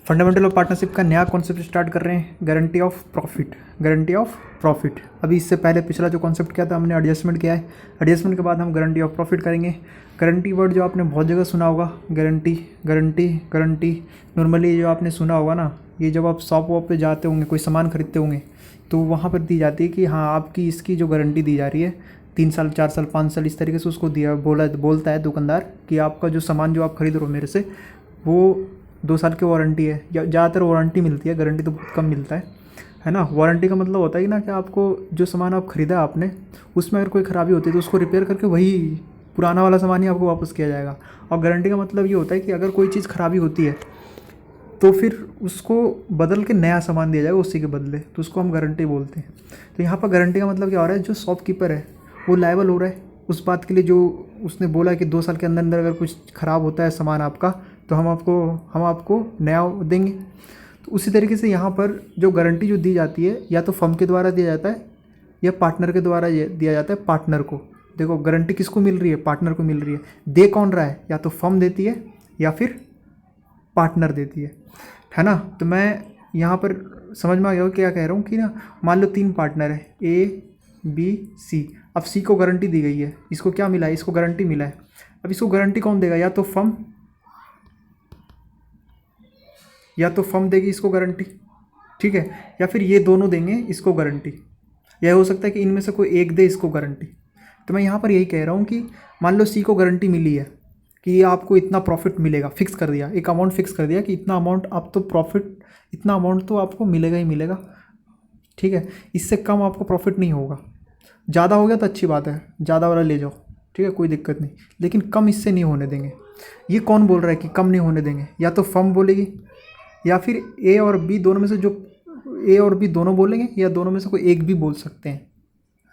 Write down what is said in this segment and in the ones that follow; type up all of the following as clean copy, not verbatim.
Fundamental of partnership का नया concept start कर रहे हैं, guarantee of profit. Guarantee of profit. अभी इससे पहले पिछला जो कॉन्सेप्ट किया था हमने एडजस्टमेंट किया है, एडजस्टमेंट के बाद हम गारंटी ऑफ प्रॉफिट करेंगे। गारंटी वर्ड जो आपने बहुत जगह सुना होगा, गारंटी गारंटी गारंटी। नॉर्मली जो आपने सुना होगा ना, ये जब आप शॉप वॉप पे जाते होंगे, कोई सामान खरीदते होंगे, तो वहाँ पर दी जाती है कि हाँ आपकी इसकी जो गारंटी दी जा रही है 3 साल 4 साल 5 साल, इस तरीके से उसको बोलता है दुकानदार कि आपका जो सामान जो आप खरीद रहे हो मेरे से वो 2 साल की वारंटी है, या ज़्यादातर वारंटी मिलती है, गारंटी तो बहुत कम मिलता है ना। वारंटी का मतलब होता है कि ना कि आपको जो सामान आप ख़रीदा आपने, उसमें अगर कोई ख़राबी होती है तो उसको रिपेयर करके वही पुराना वाला सामान ही आपको वापस किया जाएगा। और गारंटी का मतलब ये होता है कि अगर कोई चीज़ ख़राबी होती है तो फिर उसको बदल के नया सामान दिया जाएगा उसी के बदले, तो उसको हम गारंटी बोलते हैं। तो यहाँ पर गारंटी का मतलब क्या हो रहा है, जो शॉपकीपर है वो लायबल हो रहा है उस बात के लिए जो उसने बोला कि 2 साल के अंदर अंदर अगर कुछ ख़राब होता है सामान आपका, तो हम आपको नया देंगे। तो उसी तरीके से यहाँ पर जो गारंटी जो दी जाती है, या तो फर्म के द्वारा दिया जाता है या पार्टनर के द्वारा दिया जाता है पार्टनर को। देखो गारंटी किसको मिल रही है, पार्टनर को मिल रही है। दे कौन रहा है, या तो फर्म देती है या फिर पार्टनर देती है ना। तो मैं यहाँ पर समझ में आ गया हो क्या कह रहा हूँ कि ना, मान लो 3 पार्टनर है ए बी सी। अब सी को गारंटी दी गई है, इसको क्या मिला है, इसको गारंटी मिला है। अब इसको गारंटी कौन देगा, या तो फर्म देगी इसको गारंटी, ठीक है, या फिर ये दोनों देंगे इसको गारंटी, या हो सकता है कि इनमें से कोई एक दे इसको गारंटी। तो मैं यहाँ पर यही कह रहा हूँ कि मान लो सी को गारंटी मिली है कि आपको इतना प्रॉफिट मिलेगा, फिक्स कर दिया, एक अमाउंट फिक्स कर दिया कि इतना अमाउंट आप तो प्रॉफिट, इतना अमाउंट तो आपको मिलेगा ही मिलेगा, ठीक है, इससे कम आपको प्रॉफिट नहीं होगा। ज़्यादा हो गया तो अच्छी बात है, ज़्यादा वाला ले जाओ, ठीक है, कोई दिक्कत नहीं, लेकिन कम इससे नहीं होने देंगे। ये कौन बोल रहा है कि कम नहीं होने देंगे, या तो फर्म बोलेगी या फिर ए और बी दोनों में से जो ए और बी दोनों बोलेंगे, या दोनों में से कोई एक भी बोल सकते हैं,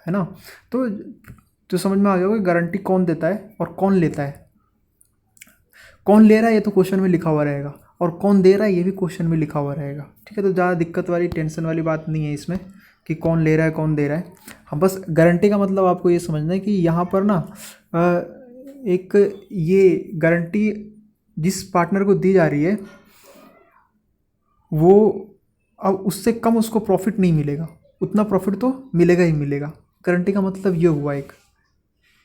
है ना। तो समझ में आ गया कि गारंटी कौन देता है और कौन लेता है। कौन ले रहा है ये तो क्वेश्चन में लिखा हुआ रहेगा, और कौन दे रहा है ये भी क्वेश्चन में लिखा हुआ रहेगा, ठीक है। तो ज़्यादा दिक्कत वाली टेंशन वाली बात नहीं है इसमें कि कौन ले रहा है कौन दे रहा है। हम बस गारंटी का मतलब आपको ये समझना है कि यहाँ पर ना एक ये गारंटी जिस पार्टनर को दी जा रही है वो अब उससे कम उसको प्रॉफिट नहीं मिलेगा, उतना प्रॉफिट तो मिलेगा ही मिलेगा। गारंटी का मतलब ये हुआ एक,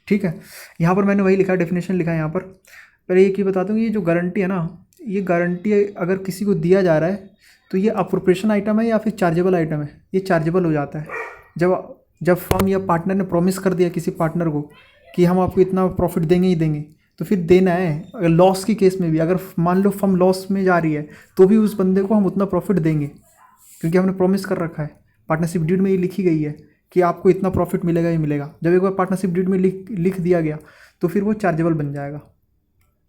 ठीक है। यहाँ पर मैंने वही लिखा, डेफिनेशन लिखा है यहाँ पर। पहले एक ही बता दूँ, ये जो गारंटी है ना, ये गारंटी अगर किसी को दिया जा रहा है तो ये अप्रोप्रिएशन आइटम है या फिर चार्जेबल आइटम है। ये चार्जेबल हो जाता है जब फर्म या पार्टनर ने प्रॉमिस कर दिया किसी पार्टनर को कि हम आपको इतना प्रॉफिट देंगे ही देंगे, तो फिर देना है। अगर लॉस की केस में भी, अगर मान लो फर्म लॉस में जा रही है तो भी उस बंदे को हम उतना प्रॉफिट देंगे, क्योंकि हमने प्रॉमिस कर रखा है। पार्टनरशिप डीड में ये लिखी गई है कि आपको इतना प्रॉफिट मिलेगा ही मिलेगा। जब एक बार पार्टनरशिप डीड में लिख दिया गया तो फिर वो चार्जेबल बन जाएगा,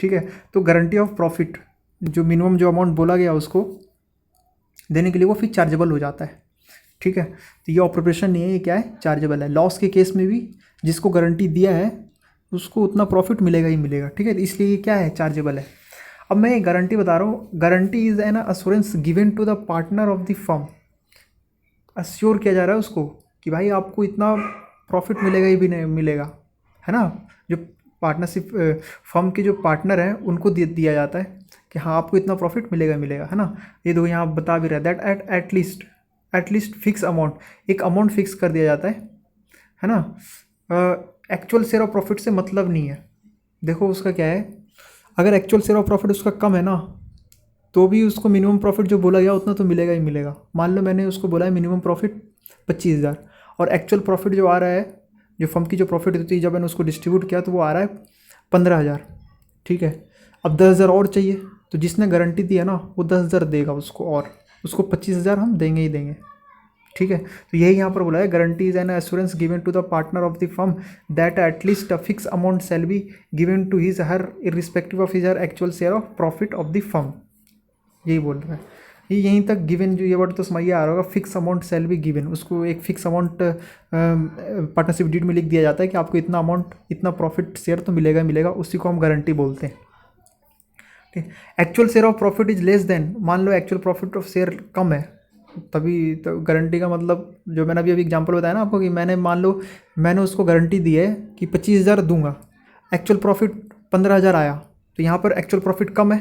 ठीक है। तो गारंटी ऑफ प्रॉफिट जो मिनिमम जो अमाउंट बोला गया उसको देने के लिए वो फिर चार्जेबल हो जाता है, ठीक है। तो ये ऑपरेशन नहीं है, ये क्या है, चार्जेबल है। लॉस के केस में भी जिसको गारंटी दिया है उसको उतना प्रॉफिट मिलेगा ही मिलेगा, ठीक है, इसलिए ये क्या है, चार्जेबल है। अब मैं ये गारंटी बता रहा हूँ, guarantee is an assurance given to the partner of the firm. Assure किया जा रहा है उसको कि भाई आपको इतना प्रॉफिट मिलेगा ही भी नहीं मिलेगा, है ना। जो पार्टनरशिप फर्म के जो पार्टनर हैं उनको दिया जाता है कि हाँ आपको इतना प्रॉफिट मिलेगा ही मिलेगा, है ना। ये दो यहाँ बता भी रहा है दैट एटलीस्ट फिक्स अमाउंट, एक अमाउंट फिक्स कर दिया जाता है ना। एक्चुअल शेयर ऑफ प्रॉफिट से मतलब नहीं है। देखो उसका क्या है, अगर एक्चुअल शेयर ऑफ प्रॉफिट उसका कम है ना, तो भी उसको मिनिमम प्रॉफिट जो बोला गया उतना तो मिलेगा ही मिलेगा। मान लो मैंने उसको बोला है मिनिमम प्रॉफिट 25,000, और एक्चुअल प्रॉफिट जो आ रहा है, जो फर्म की जो प्रॉफिट होती है जब मैंने उसको डिस्ट्रीब्यूट किया तो वो आ रहा है 15,000, ठीक है। अब 10,000 और चाहिए, तो जिसने गारंटी दी है ना वो 10,000 देगा उसको, और उसको 25,000 हम देंगे ही देंगे, ठीक है। तो यही यहाँ पर बोला है, guarantee is an assurance given to the partner of the firm that at least a fixed amount shall be given to his her irrespective of his her actual share of profit of the firm. यही बोल रहा है, ये यहीं तक given जो ये word तो समझिए आ रहा होगा, fix amount shall be given. उसको एक फिक्स अमाउंट पार्टनरशिप डीड में लिख दिया जाता है कि आपको इतना अमाउंट, इतना प्रॉफिट शेयर तो मिलेगा मिलेगा, उसी को हम गारंटी बोलते हैं, ठीक। Actual share of profit is less than, मान लो एक्चुअल प्रॉफिट ऑफ शेयर कम है, तभी तो गारंटी का मतलब जो मैंने अभी एग्जांपल बताया ना आपको, कि मान लो मैंने उसको गारंटी दी है कि 25,000 दूंगा, एक्चुअल प्रॉफिट 15,000 आया, तो यहाँ पर एक्चुअल प्रॉफिट कम है,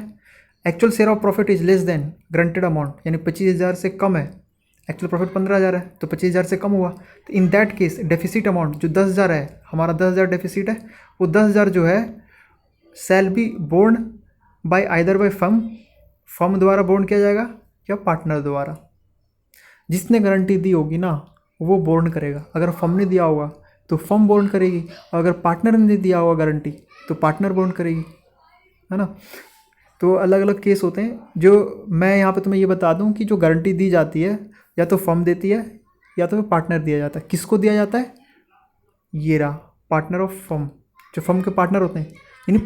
actual share of profit is less than granted amount, यानी 25,000 से कम है, एक्चुअल प्रॉफिट 15,000 है तो 25,000 से कम हुआ, तो in that case deficit amount जो 10,000 है, हमारा 10,000 डेफिसिट है, वो 10,000 जो है shall be borne by either by firm द्वारा बोर्न किया जाएगा या पार्टनर द्वारा। जिसने गारंटी दी होगी ना वो बोर्न करेगा, अगर फर्म ने दिया होगा तो फर्म बोर्न करेगी, और अगर पार्टनर ने दिया होगा गारंटी तो पार्टनर बोर्न करेगी, है ना। तो अलग अलग केस होते हैं। जो मैं यहाँ पे तुम्हें ये बता दूँ कि जो गारंटी दी जाती है या तो फर्म देती है या तो पार्टनर दिया जाता है। किसको दिया जाता है? ये रहा पार्टनर ऑफ फर्म, जो फर्म के पार्टनर होते हैं, यानी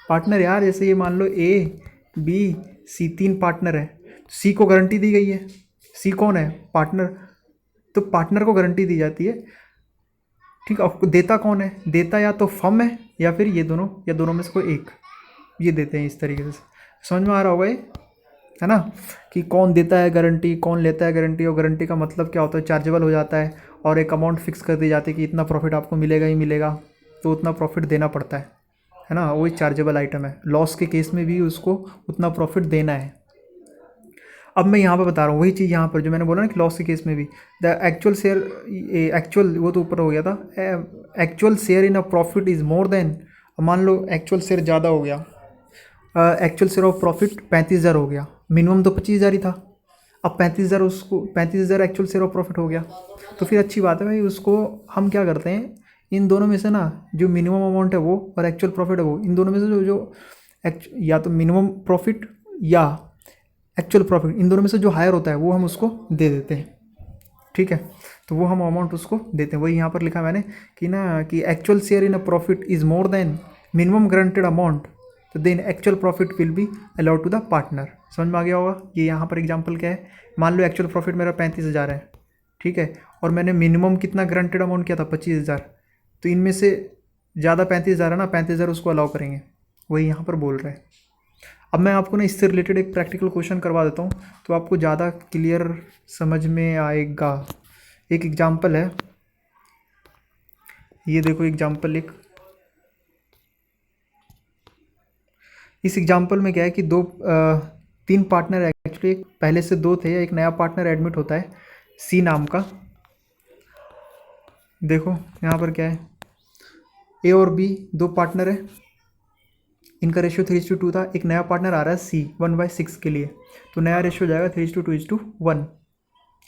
पार्टनर यार, जैसे ये मान लो ए बी सी 3 पार्टनर है, सी को गारंटी दी गई है, सी कौन है? पार्टनर, तो पार्टनर को गारंटी दी जाती है, ठीक है। देता कौन है? देता या तो फर्म है या फिर ये दोनों, या दोनों में से कोई एक, ये देते हैं इस तरीके से। समझ में आ रहा होगा ये, है ना, कि कौन देता है गारंटी, कौन लेता है गारंटी, और गारंटी का मतलब क्या होता है, चार्जेबल हो जाता है, और एक अमाउंट फिक्स कर दी जाती है कि इतना प्रॉफिट आपको मिलेगा ही मिलेगा, तो उतना प्रॉफिट देना पड़ता है ना, वही चार्जेबल आइटम है। लॉस के केस में भी उसको उतना प्रॉफिट देना है। अब मैं यहाँ पर बता रहा हूँ वही चीज़ यहाँ पर जो मैंने बोला ना कि लॉस के केस में भी द एक्चुअल शेयर, एक्चुअल वो तो ऊपर हो गया था, actual share in a profit is more then, मान लो एक्चुअल शेयर ज़्यादा हो गया, एक्चुअल शेयर ऑफ प्रॉफिट 35,000 हो गया, मिनिमम तो 25,000 ही था, अब 35,000 उसको 35,000 एक्चुअल शेयर ऑफ प्रॉफिट हो गया, तो फिर अच्छी बात है भाई, उसको हम क्या करते हैं, इन दोनों में से ना जो मिनिमम अमाउंट है वो और एक्चुअल प्रॉफिट है वो, इन दोनों में से जो या तो मिनिमम प्रॉफिट या एक्चुअल प्रॉफिट, इन दोनों में से जो हायर होता है वो हम उसको दे देते हैं, ठीक है। तो वो हम अमाउंट उसको देते हैं, वही यहाँ पर लिखा मैंने कि ना कि actual share in a profit is more than minimum guaranteed amount, तो then actual profit will be allowed to the partner. समझ में आ गया होगा। ये यहाँ पर एग्जांपल क्या है, मान लो एक्चुअल प्रॉफिट मेरा 35,000 है, ठीक है, और मैंने मिनिमम कितना गारंटेड अमाउंट किया था 25,000, तो इनमें से ज़्यादा 35,000 है ना, 35,000 उसको अलाउ करेंगे, वही यहाँ पर बोल रहे हैं। अब मैं आपको ना इससे रिलेटेड एक प्रैक्टिकल क्वेश्चन करवा देता हूँ तो आपको ज़्यादा क्लियर समझ में आएगा। एक एग्जांपल है, ये देखो एग्जांपल एक, इस एग्जांपल में क्या है कि 3 पार्टनर, एक्चुअली पहले से 2 थे, एक नया पार्टनर एडमिट होता है सी नाम का। देखो यहाँ पर क्या है, ए और बी 2 पार्टनर है, इनका रेशियो 3:2 था। एक नया पार्टनर आ रहा है सी 1/6 के लिए, तो नया रेशियो जाएगा 3:2:1,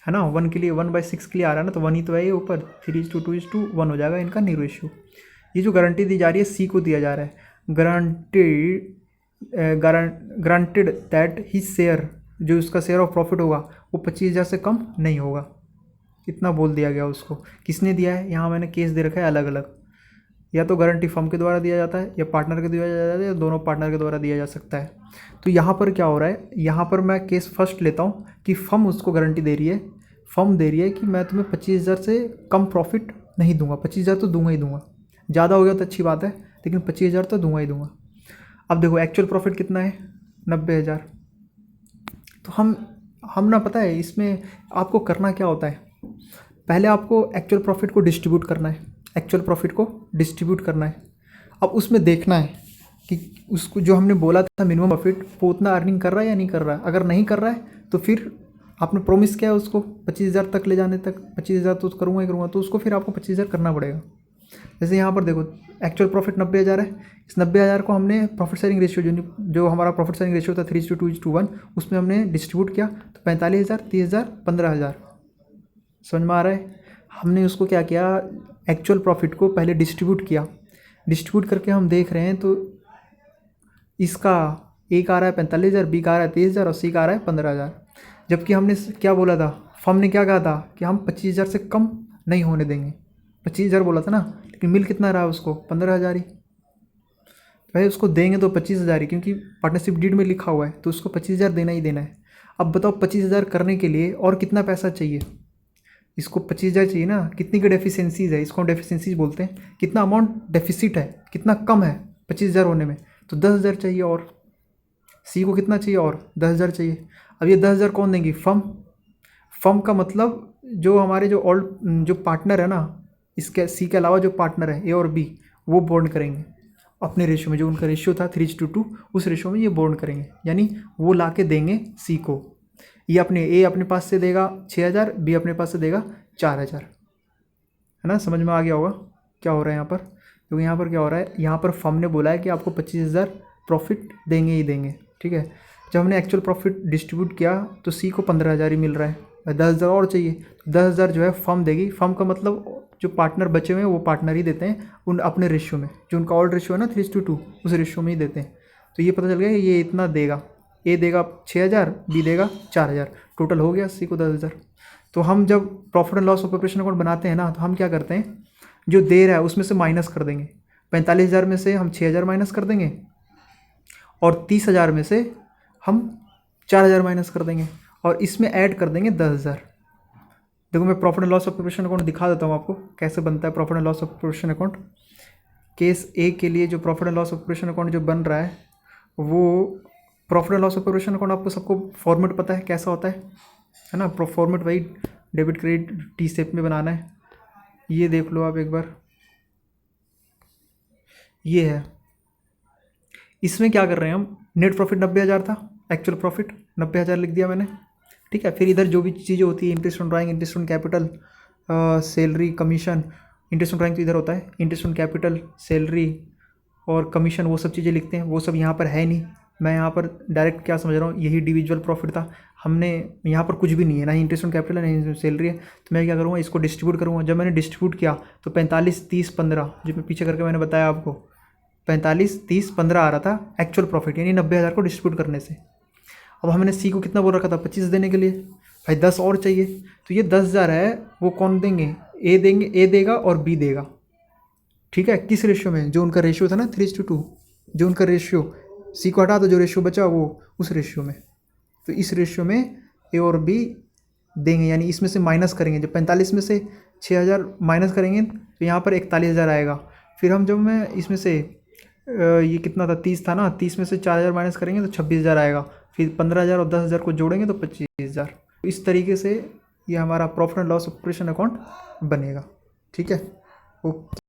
है ना, 1 के लिए 1/6 के लिए आ रहा है ना, तो 1 ही तो है ये ऊपर, 3:2:1 हो जाएगा इनका न्यू रेशियो। ये जो गारंटी दी जा रही है सी को दिया जा रहा है, ग्रांटेड दैट ही शेयर, जो उसका शेयर ऑफ प्रॉफिट होगा वो 25,000 से कम नहीं होगा, इतना बोल दिया गया उसको। किसने दिया है, यहाँ मैंने केस दे रखा है अलग अलग, या तो गारंटी फर्म के द्वारा दिया जाता है या पार्टनर के द्वारा दिया जाता है या दोनों पार्टनर के द्वारा दिया जा सकता है। तो यहाँ पर क्या हो रहा है, यहाँ पर मैं केस फर्स्ट लेता हूँ कि फर्म उसको गारंटी दे रही है, फर्म दे रही है कि मैं तुम्हें 25,000 से कम प्रॉफिट नहीं दूंगा, 25,000 तो दूंगा ही दूंगा, ज़्यादा हो गया तो अच्छी बात है, लेकिन 25,000 तो दूंगा ही दूंगा। अब देखो एक्चुअल प्रॉफिट कितना है, 90,000। तो हम ना, पता है इसमें आपको करना क्या होता है, पहले आपको एक्चुअल प्रॉफिट को डिस्ट्रीब्यूट करना है, एक्चुअल प्रॉफिट को डिस्ट्रीब्यूट करना है। अब उसमें देखना है कि उसको जो हमने बोला था मिनिमम प्रॉफिट, वो उतना अर्निंग कर रहा है या नहीं कर रहा है। अगर नहीं कर रहा है तो फिर आपने प्रॉमिस किया है उसको 25,000 तक ले जाने तक, 25,000 तो करूँगा ही करूँगा, तो उसको फिर आपको 25,000 करना पड़ेगा। जैसे यहाँ पर देखो एक्चुअल प्रॉफिट 90,000 है, इस 90,000 को हमने प्रॉफिट शेयरिंग रेशियो, जो हमारा प्रॉफिट शेयरिंग रेशियो था 3:2:1, उसमें हमने डिस्ट्रीब्यूट किया, तो 45,000, 30,000, 15,000। समझ में आ रहा है। हमने उसको क्या किया, एक्चुअल प्रॉफिट को पहले डिस्ट्रीब्यूट किया, डिस्ट्रीब्यूट करके हम देख रहे हैं तो इसका ए का आ रहा है 45,000, बी का आ रहा है 23,000 और सी का आ रहा है 15,000। जबकि हमने क्या बोला था, फर्म ने क्या कहा था कि हम 25,000 से कम नहीं होने देंगे, 25,000 बोला था ना, लेकिन मिल कितना रहा उसको, 15,000 ही। भाई उसको देंगे तो 25,000 ही, क्योंकि पार्टनरशिप डीड में लिखा हुआ है, तो उसको 25,000 देना ही देना है। अब बताओ 25,000 करने के लिए और कितना पैसा चाहिए, इसको 25,000 चाहिए ना, कितनी की डेफिशिएंसीज है, इसको डेफिशिएंसीज बोलते हैं, कितना अमाउंट डेफिसिट है, कितना कम है 25,000 होने में, तो 10,000 चाहिए, और सी को कितना चाहिए, और 10,000 चाहिए। अब ये 10,000 कौन देंगी, फर्म का मतलब जो हमारे जो पार्टनर है ना, इसके सी के अलावा जो पार्टनर है ए और बी, वो बोर्न करेंगे, अपने रेशियो में, जो उनका रेशियो था 3:2, उस रेशियो में ये बॉन्ड करेंगे, यानी वो ला के देंगे सी को। ये ए अपने पास से देगा 6,000, बी अपने पास से देगा 4,000, है ना। समझ में आ गया होगा क्या हो रहा है यहाँ पर। तो यहाँ पर क्या हो रहा है, यहाँ पर फर्म ने बोला है कि आपको 25,000 प्रॉफिट देंगे ही देंगे, ठीक है। जब हमने एक्चुअल प्रॉफिट डिस्ट्रीब्यूट किया तो सी को 15,000 ही मिल रहा है, 10,000 और चाहिए। 10,000 जो है फर्म देगी। फर्म का मतलब जो पार्टनर बचे हुए हैं वो पार्टनर ही देते हैं उन अपने रेशियो में, जो उनका ओल्ड रेशियो है ना 3:2, उस रेशियो में ही देते हैं। तो ये पता चल गया ये इतना देगा, ए देगा 6,000, बी देगा 4,000, टोटल हो गया सी को 10,000। तो हम जब profit and loss operation account बनाते हैं ना, तो हम क्या करते हैं, जो दे रहा है उसमें से माइनस कर देंगे। 45,000 में से हम 6,000 माइनस कर देंगे और 30,000 में से हम 4,000 माइनस कर देंगे और इसमें ऐड कर देंगे 10,000। देखो मैं profit and loss operation account दिखा देता हूँ आपको कैसे बनता है profit and loss operation account. Case A के लिए जो profit and loss operation account जो बन रहा है, वो profit and loss operation account आपको सबको फॉर्मेट पता है कैसा होता है ना। फॉर्मेट वही डेबिट क्रेडिट टी शेप में बनाना है। ये देख लो आप एक बार, ये है। इसमें क्या कर रहे हैं हम, नेट प्रॉफिट 90,000 था, एक्चुअल प्रॉफिट 90,000 लिख दिया मैंने, ठीक है। फिर इधर जो भी चीज़ें होती है, interest on drawing, interest on capital, salary, commission. Interest on drawing तो इधर होता है, इंटरेस्ट ऑन कैपिटल, सैलरी और कमीशन, वो सब चीज़ें लिखते हैं। वो सब यहाँ पर है नहीं। मैं यहाँ पर डायरेक्ट क्या समझ रहा हूँ, यही इंडिविजुअल प्रॉफिट था। हमने यहाँ पर कुछ भी नहीं है, ना ही इंटरेस्ट ऑन कैपिटल है ना ही सैलरी है। तो मैं क्या करूँगा, इसको डिस्ट्रीब्यूट करूँगा। जब मैंने डिस्ट्रीब्यूट किया तो 45, 30, 15, जो मैं पीछे करके मैंने बताया आपको, 45, 30, 15 आ रहा था एक्चुअल प्रॉफिट, यानी 90,000 को डिस्ट्रीब्यूट करने से। अब हमने सी को कितना बोल रखा था, 25 देने के लिए। भाई 10 और चाहिए, तो ये 10,000 है, वो कौन देंगे, ए देंगे, ए देगा और बी देगा, ठीक है। किस रेशियो में, जो उनका रेशियो था ना 3:2, जो उनका रेशियो, सी को हटा दो, जो रेशियो बचा वो उस रेशियो में। तो इस रेशियो में ए और बी देंगे, यानी इसमें से माइनस करेंगे। जब 45 में से 6,000 माइनस करेंगे तो यहाँ पर 41,000 आएगा। फिर हम जब मैं इसमें से ये कितना था, 30 था ना, 30 में से 4,000 माइनस करेंगे तो 26,000 आएगा। फिर 15,000 और 10,000 को जोड़ेंगे तो 25,000। इस तरीके से ये हमारा profit and loss operation account बनेगा, ठीक है। ओके।